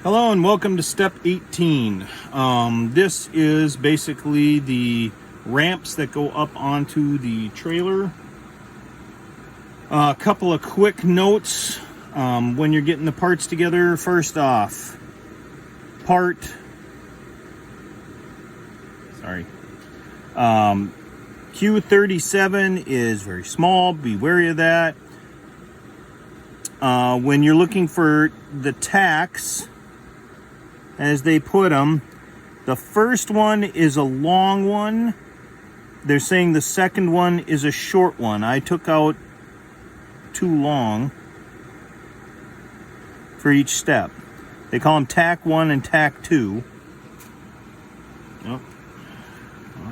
Hello and welcome to step 18. This is basically the ramps that go up onto the trailer. A couple of quick notes when you're getting the parts together. First off, Q37 is very small. Be wary of that. When you're looking for the tacks, as they put them, the first one is a long one. They're saying the second one is a short one. I took out too long for each step. They call them tack 1 and tack 2. Oh,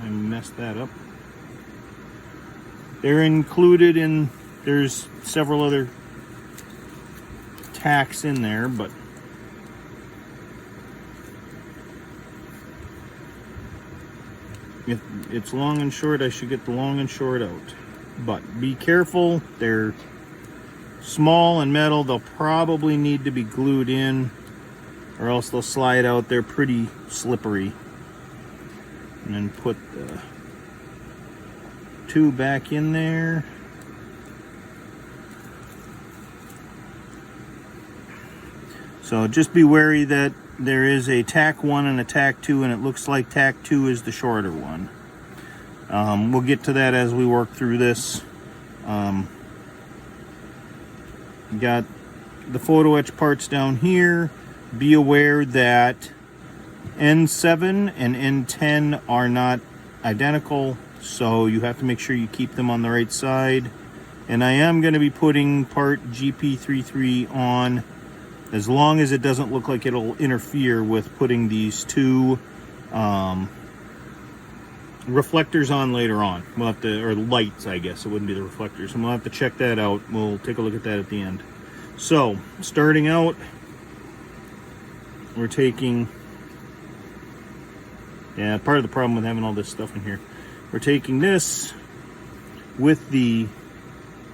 I messed that up. They're included in, there's several other tacks in there, but if it's long and short, I should get the long and short out. But be careful, they're small and metal. They'll probably need to be glued in or else they'll slide out. They're pretty slippery. And then put the two back in there. So just be wary that there is a tack 1 and a tack 2, and it looks like tack 2 is the shorter one. We'll get to that as we work through this. Got the photo etch parts down here. Be aware that N7 and N10 are not identical, so you have to make sure you keep them on the right side. And I am going to be putting part GP33 on, as long as it doesn't look like it'll interfere with putting these two reflectors on later on. We'll have to, or lights, I guess. It wouldn't be the reflectors. And we'll have to check that out. We'll take a look at that at the end. So, starting out, we're taking, part of the problem with having all this stuff in here, we're taking this with the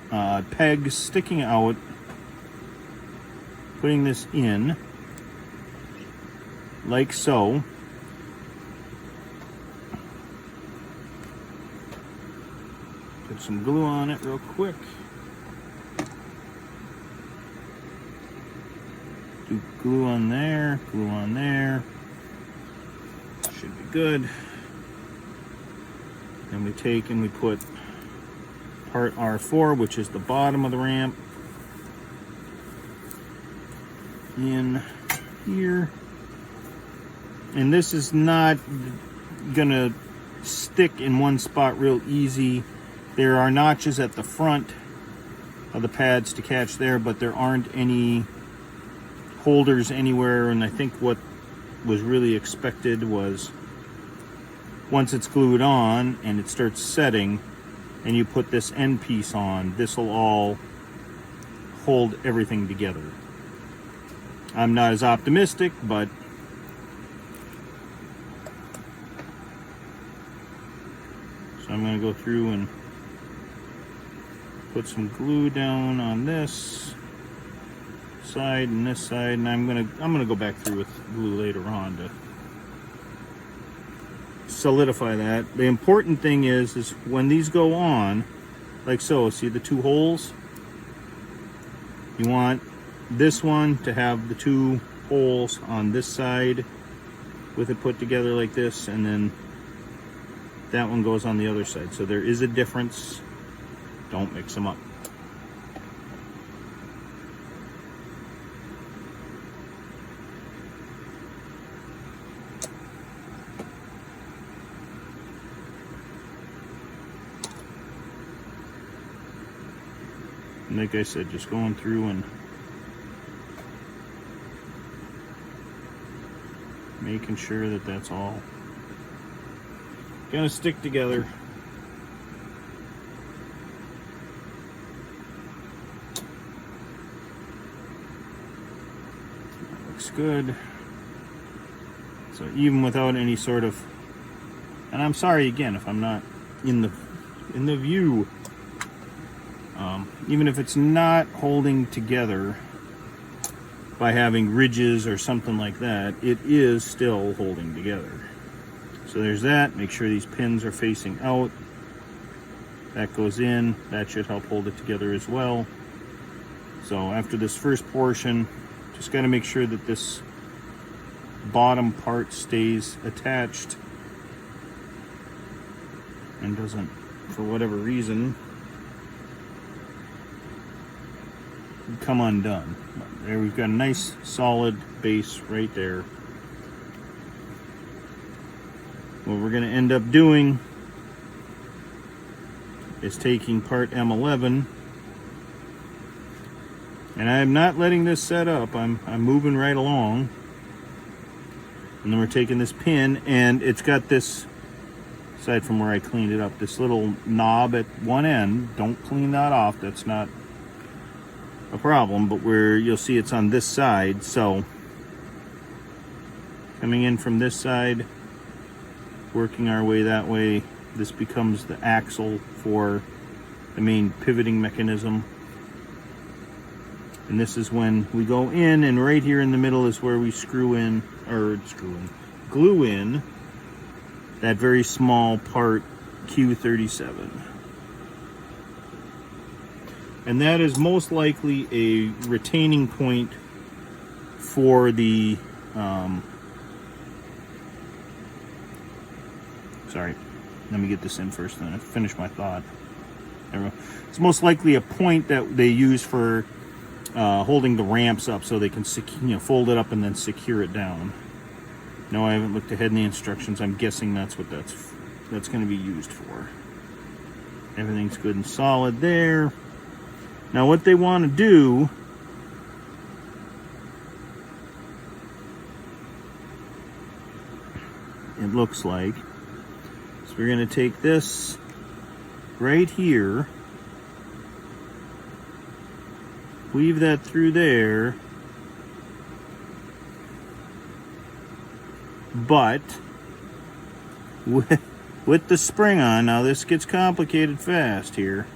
pegs sticking out, putting this in like so. Put some glue on it real quick. Do glue on there, glue on there. Should be good. And we take and we put part R4, which is the bottom of the ramp, in here. And this is not gonna stick in one spot real easy. There are notches at the front of the pads to catch there, but there aren't any holders anywhere. And I think what was really expected was once it's glued on and it starts setting and you put this end piece on, this will all hold everything together. I'm not as optimistic, but so I'm going to go through and put some glue down on this side and this side, and I'm going to go back through with glue later on to solidify that. The important thing is when these go on, like so, see the two holes? You want this one to have the two holes on this side with it put together like this, and then that one goes on the other side. So there is a difference. Don't mix them up. And like I said, just going through and making sure that that's all gonna stick together. Looks good. So even without any sort of, and I'm sorry again if I'm not in the view, even if it's not holding together, by having ridges or something like that, it is still holding together. So there's that. Make sure these pins are facing out. That goes in. That should help hold it together as well. So after this first portion, just got to make sure that this bottom part stays attached and doesn't, for whatever reason, come undone. There we've got a nice solid base right there. What we're going to end up doing is taking part M11, and I'm not letting this set up. I'm moving right along, and then we're taking this pin, and it's got this, aside from where I cleaned it up, this little knob at one end. Don't clean that off. That's not a problem, but where you'll see it's on this side. So coming in from this side, working our way that way, this becomes the axle for the main pivoting mechanism. And this is when we go in, and right here in the middle is where we glue in that very small part Q37. And that is most likely a retaining point for the sorry, let me get this in first, then I finish my thought. It's most likely a point that they use for holding the ramps up, so they can fold it up and then secure it down. No, I haven't looked ahead in the instructions. I'm guessing that's what that's going to be used for. Everything's good and solid there. Now what they want to do it looks like, so we're going to take this right here, weave that through there, but with the spring on, now this gets complicated fast here.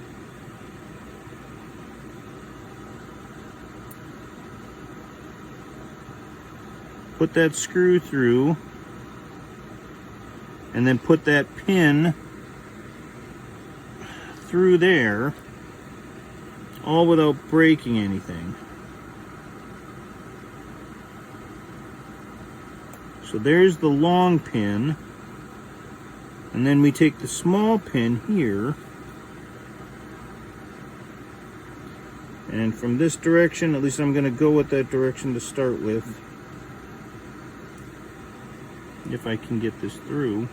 Put that screw through, and then put that pin through there, all without breaking anything. So there's the long pin, and then we take the small pin here, and from this direction, at least I'm going to go with that direction to start with, if I can get this through.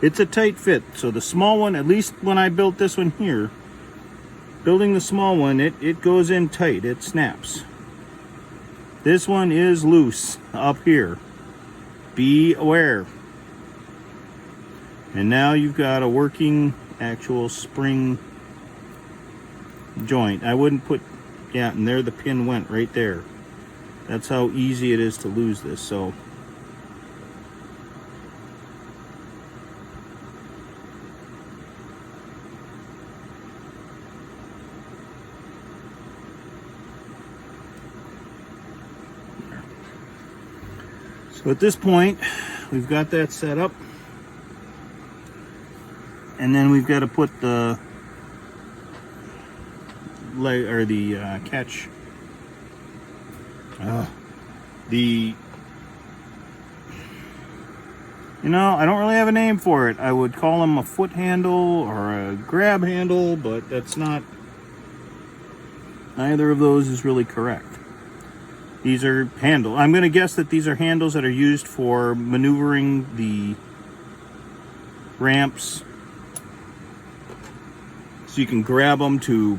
It's a tight fit, so the small one, at least when I built this one here, building the small one, it goes in tight, it snaps. This one is loose up here. Be aware. And now you've got a working actual spring joint. I wouldn't put, yeah, and there the pin went right there. That's how easy it is to lose this. So at this point, we've got that set up, and then we've got to put the leg or the catch. I don't really have a name for it. I would call them a foot handle or a grab handle, but that's not. Neither of those is really correct. These are handles. I'm going to guess that these are handles that are used for maneuvering the ramps. So you can grab them to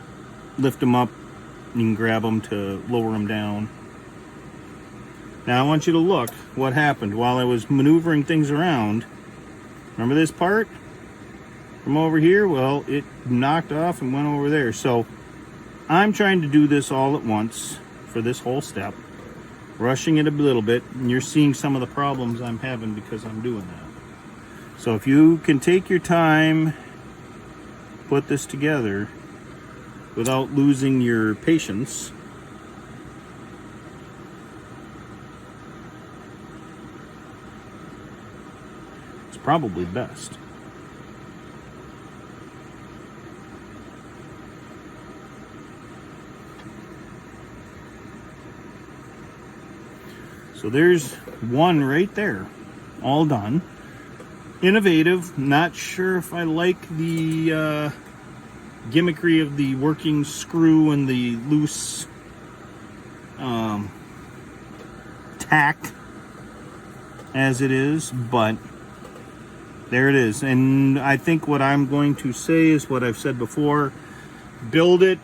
lift them up. You can grab them to lower them down. Now I want you to look what happened while I was maneuvering things around. Remember this part from over here? Well, it knocked off and went over there. So I'm trying to do this all at once for this whole step, rushing it a little bit, and you're seeing some of the problems I'm having because I'm doing that. So if you can take your time, put this together without losing your patience, it's probably best. So there's one right there, all done. Innovative. Not sure if I like the gimmickry of the working screw and the loose tack as it is, but there it is. And I think what I'm going to say is what I've said before: build it,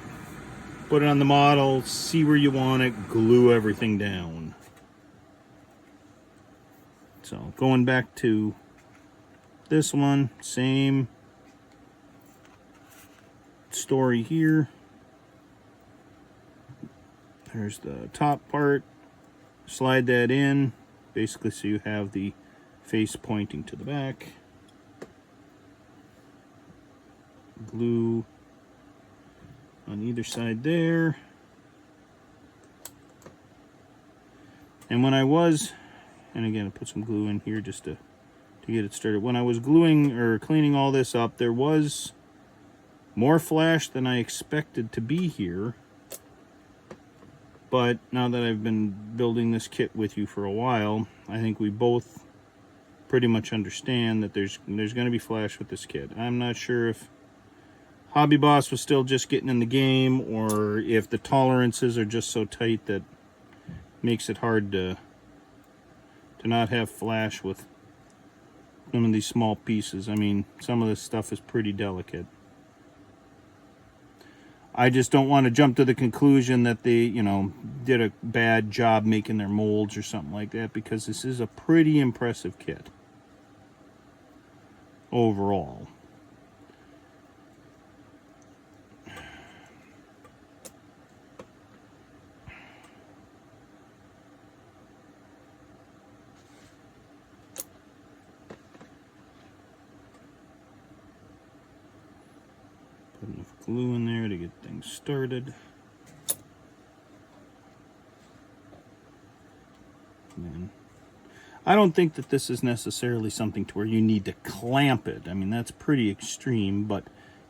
put it on the model, see where you want it, glue everything down. So going back to this one, same story here. There's the top part, slide that in, basically so you have the face pointing to the back. Glue on either side there. And when I was, and again I put some glue in here just to get it started. When I was gluing or cleaning all this up, there was more flash than I expected to be here. But now that I've been building this kit with you for a while, I think we both pretty much understand that there's going to be flash with this kit. I'm not sure if Hobby Boss was still just getting in the game, or if the tolerances are just so tight that makes it hard to not have flash with some of these small pieces. I mean, some of this stuff is pretty delicate. I just don't want to jump to the conclusion that they, did a bad job making their molds or something like that, because this is a pretty impressive kit overall. Put enough glue in there to get things started. And then, I don't think that this is necessarily something to where you need to clamp it. I mean, that's pretty extreme, but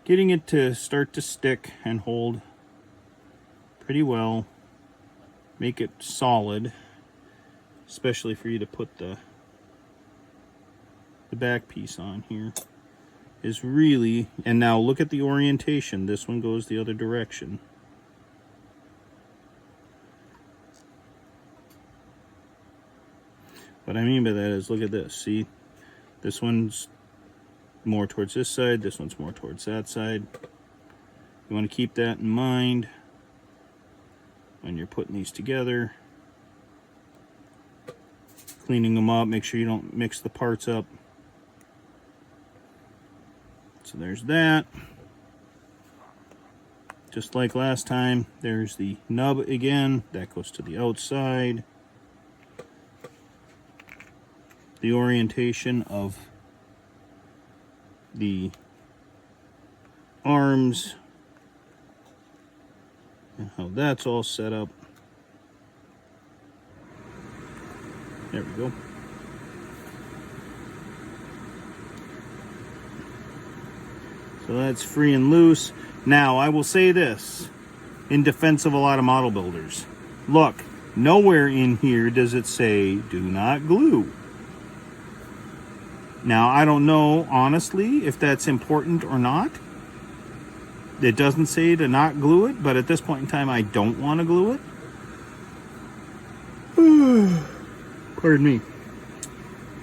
getting it to start to stick and hold pretty well, make it solid, especially for you to put the back piece on here, is really, and now look at the orientation. This one goes the other direction. What I mean by that is, look at this. See, this one's more towards this side, this one's more towards that side. You want to keep that in mind when you're putting these together. Cleaning them up, make sure you don't mix the parts up. So there's that. Just like last time, there's the nub again. That goes to the outside. The orientation of the arms and how that's all set up. There we go. So that's free and loose. Now, I will say this in defense of a lot of model builders. Look, nowhere in here does it say do not glue. Now, I don't know, honestly, if that's important or not. It doesn't say to not glue it, but at this point in time, I don't want to glue it. Pardon me.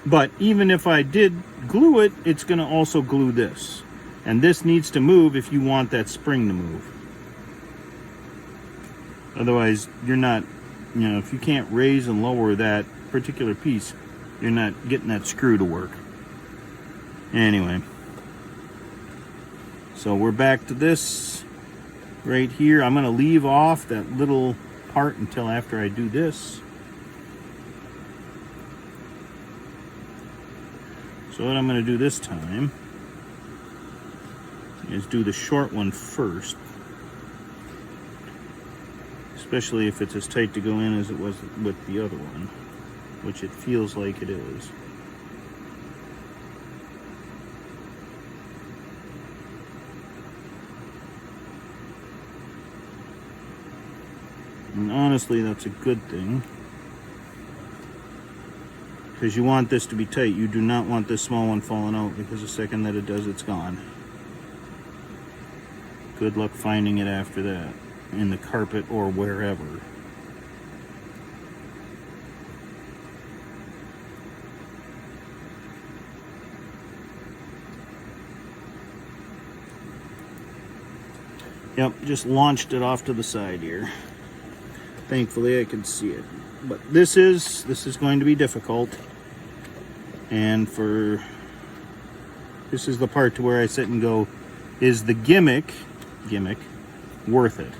But even if I did glue it, it's going to also glue this. And this needs to move if you want that spring to move. Otherwise, you're not You know, if you can't raise and lower that particular piece, you're not getting that screw to work. Anyway, so we're back to this right here. I'm going to leave off that little part until after I do this. So what I'm going to do this time is do the short one first, especially if it's as tight to go in as it was with the other one, which it feels like it is. And honestly, that's a good thing, because you want this to be tight. You do not want this small one falling out, because the second that it does, it's gone. Good luck finding it after that, in the carpet or wherever. Yep, just launched it off to the side here. Thankfully I can see it. But this is going to be difficult. And this is the part to where I sit and go, is the gimmick worth it?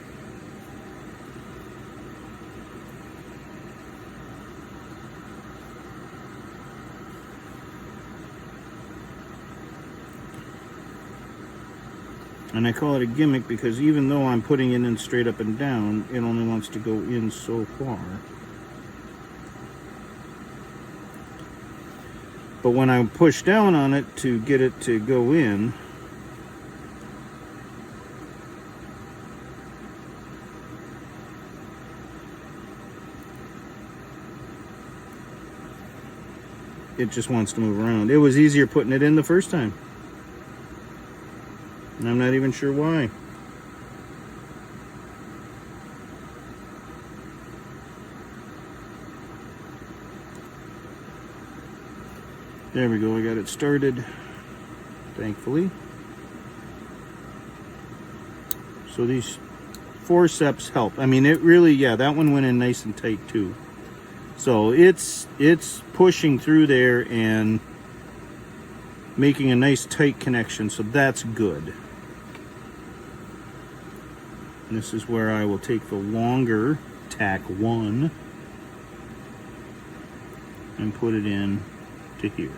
And I call it a gimmick because even though I'm putting it in straight up and down, it only wants to go in so far. But when I push down on it to get it to go in, it just wants to move around. It was easier putting it in the first time. And I'm not even sure why. There we go, I got it started, thankfully. So these forceps help. I mean, it really, yeah, that one went in nice and tight too. So it's pushing through there and making a nice tight connection, so that's good. And this is where I will take the longer tack 1 and put it in to here.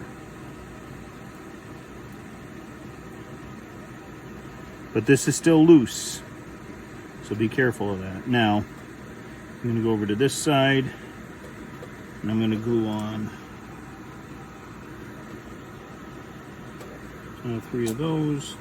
But this is still loose, so be careful of that. Now, I'm going to go over to this side, and I'm going to glue on 3 of those.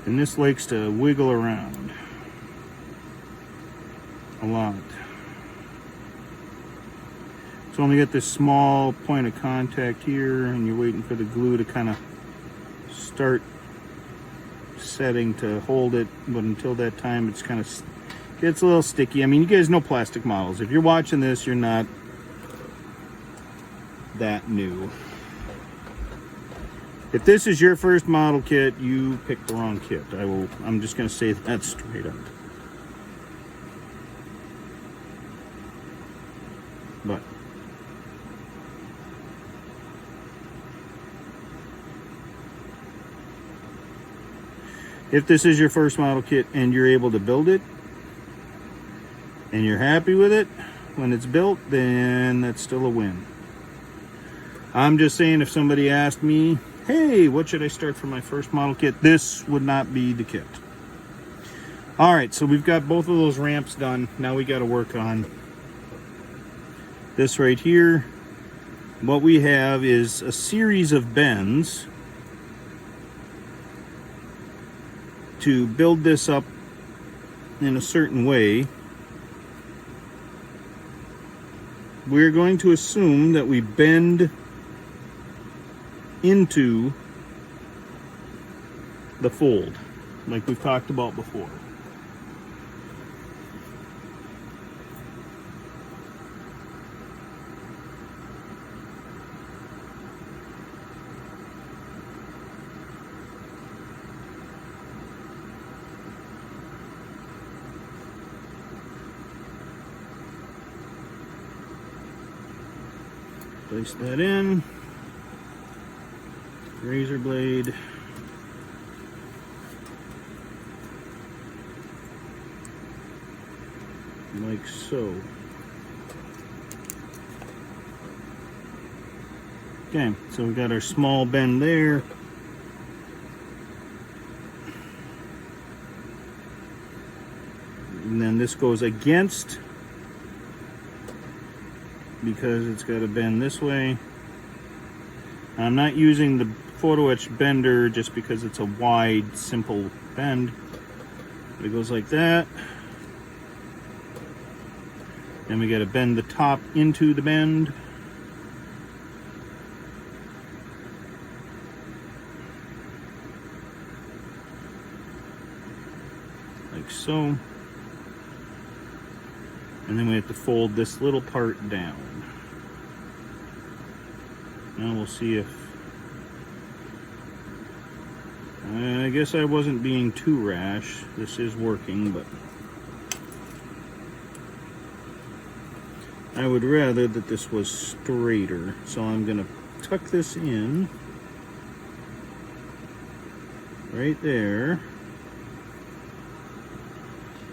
And this likes to wiggle around a lot. So only got this small point of contact here, and you're waiting for the glue to kind of start setting to hold it. But until that time, it's kind of gets a little sticky. I mean, you guys know plastic models. If you're watching this, you're not that new. If this is your first model kit, you picked the wrong kit. I'm just going to say that straight up. But if this is your first model kit and you're able to build it and you're happy with it when it's built, then that's still a win. I'm just saying, if somebody asked me, hey, what should I start for my first model kit? This would not be the kit. All right, so we've got both of those ramps done. Now we got to work on this right here. What we have is a series of bends to build this up in a certain way, we're going to assume that we bend into the fold, like we've talked about before. Place that in, razor blade, like so. Okay, so we got our small bend there. And then this goes against, because it's got to bend this way. I'm not using the photo etch bender just because it's a wide, simple bend. But it goes like that. Then we got to bend the top into the bend. Like so. And then we have to fold this little part down. Now we'll see if... I guess I wasn't being too rash. This is working, but... I would rather that this was straighter. So I'm going to tuck this in. Right there.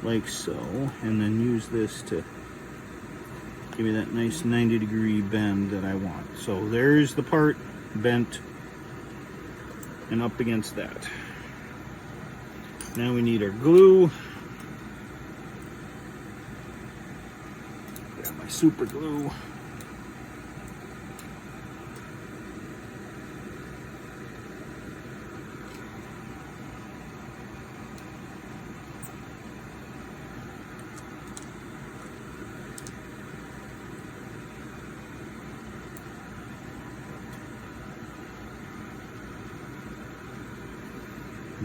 Like so, and then use this to give me that nice 90-degree bend that I want. So there's the part bent and up against that. Now we need our glue. Grab my super glue.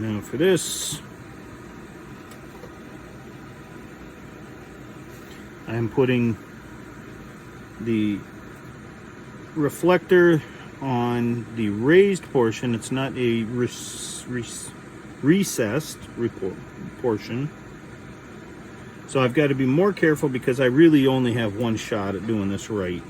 Now for this, I'm putting the reflector on the raised portion. It's not a recessed portion. So I've got to be more careful because I really only have one shot at doing this right.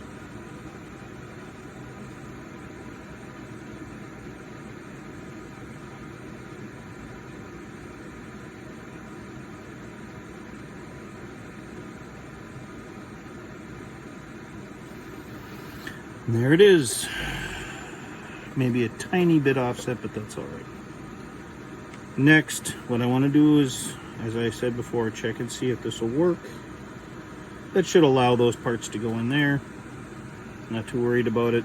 There it is. Maybe a tiny bit offset, but that's all right. Next, what I want to do is, as I said before, check and see if this will work. That should allow those parts to go in there. Not too worried about it.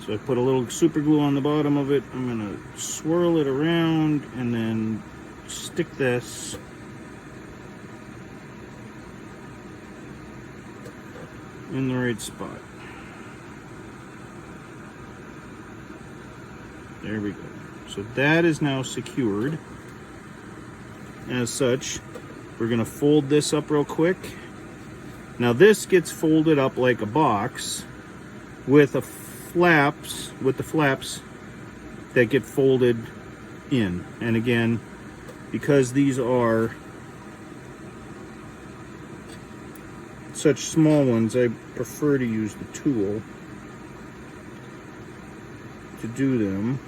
So I put a little super glue on the bottom of it. I'm going to swirl it around and then stick this in the right spot. There we go. So that is now secured. As such, we're going to fold this up real quick. Now this gets folded up like a box with the flaps that get folded in. And again, because these are such small ones, I prefer to use the tool to do them.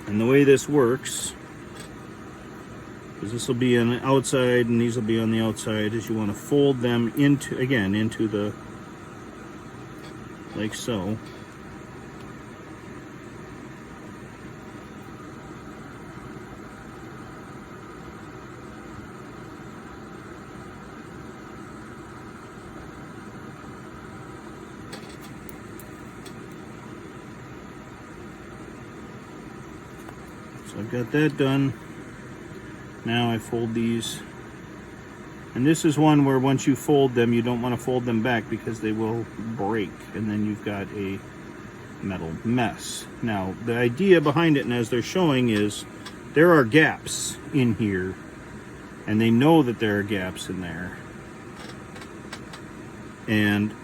And the way this works is this will be on the outside and these will be on the outside, is you want to fold them into, again, into the, like so. So I've got that done. Now I fold these. And this is one where once you fold them, you don't want to fold them back because they will break. And then you've got a metal mess. Now, the idea behind it, and as they're showing, is there are gaps in here. And they know that there are gaps in there. And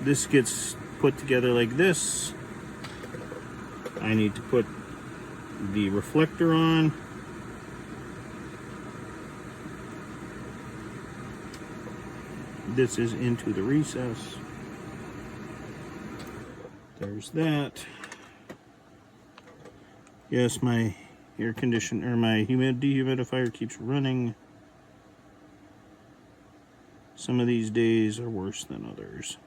this gets put together like this. I need to put the reflector on. This is into the recess. There's that. Yes, my air conditioner, or my dehumidifier keeps running. Some of these days are worse than others.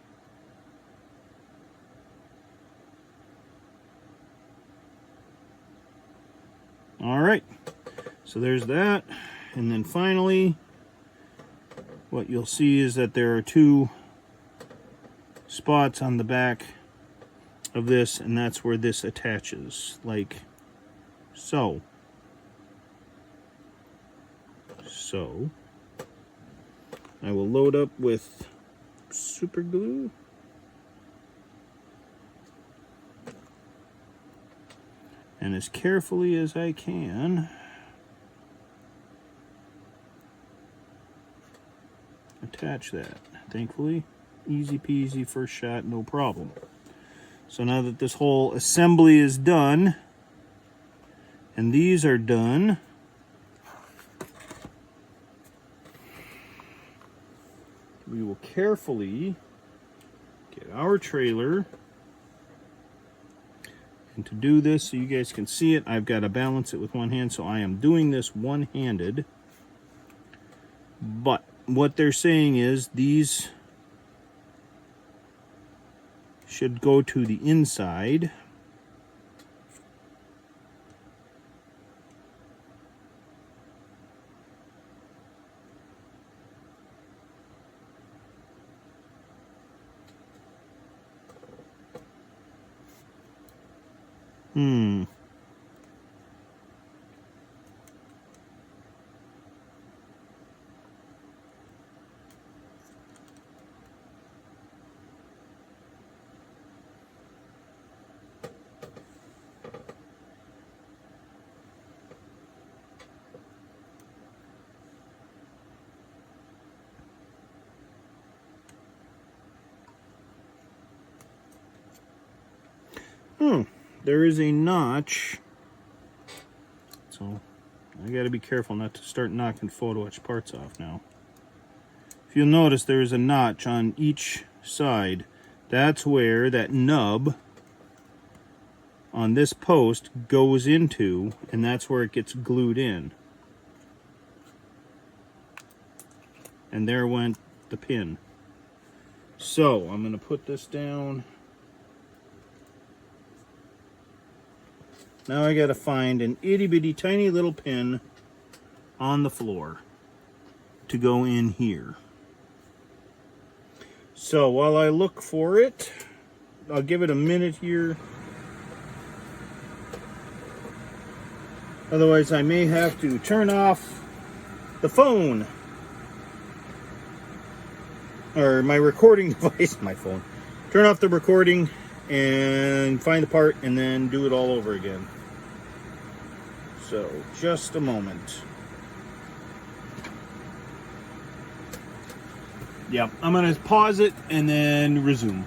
All right, so there's that. And then finally, what you'll see is that there are two spots on the back of this, and that's where this attaches, like so. So I will load up with super glue. And as carefully as I can, attach that. Thankfully, easy peasy, first shot, no problem. So now that this whole assembly is done, and these are done, we will carefully get our trailer. And to do this, so you guys can see it, I've got to balance it with one hand, so I am doing this one-handed. But what they're saying is these should go to the inside. There is a notch, so I got to be careful not to start knocking photo etch parts off now. If you'll notice, there is a notch on each side. That's where that nub on this post goes into, and that's where it gets glued in. And there went the pin. So I'm going to put this down. Now I gotta find an itty bitty tiny little pin on the floor to go in here. So while I look for it, I'll give it a minute here. Otherwise I may have to turn off the phone. Or my recording device, my phone. Turn off the recording and find the part and then do it all over again. So, just a moment. Yep, I'm going to pause it and then resume.